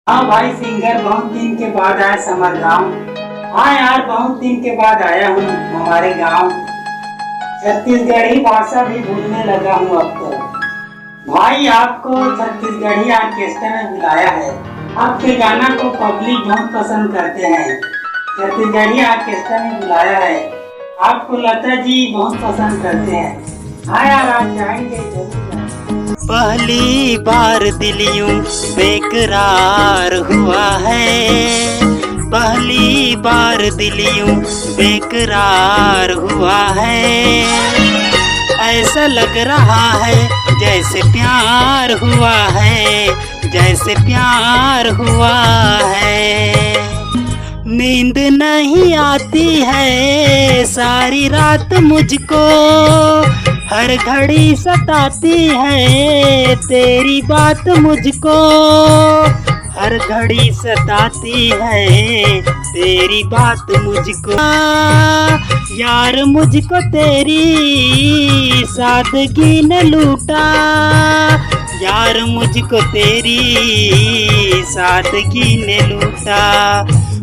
हाँ भाई सिंगर, बहुत दिन के बाद आया समर गाँव। हाँ यार, बहुत दिन के बाद आया हूँ हमारे गांव। छत्तीसगढ़ी भाषा भी भूलने लगा हूँ अब तो। भाई आपको छत्तीसगढ़ी ऑर्केस्ट्रा में बुलाया है। आपके गाना को पब्लिक बहुत पसंद करते हैं। छत्तीसगढ़ी ऑर्केस्ट्रा में बुलाया है। आपको लता जी बहुत पसंद करते हैं। हाँ यार, आप जाएंगे जरूर। पहली बार दिल यूं बेकरार हुआ है, पहली बार दिल यूं बेकरार हुआ है। ऐसा लग रहा है जैसे प्यार हुआ है, जैसे प्यार हुआ है। नींद नहीं आती है सारी रात मुझको, हर घड़ी सताती है तेरी बात मुझको, हर घड़ी सताती है तेरी बात मुझको। यार मुझको तेरी सादगी ने लूटा, यार मुझको तेरी सादगी ने लूटा।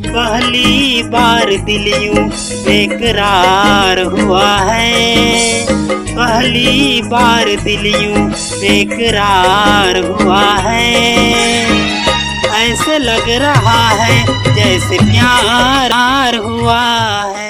पहली बार दिल यूं बेकरार हुआ है, पहली बार दिल यूं बेकरार हुआ है। ऐसे लग रहा है जैसे प्यार हुआ है।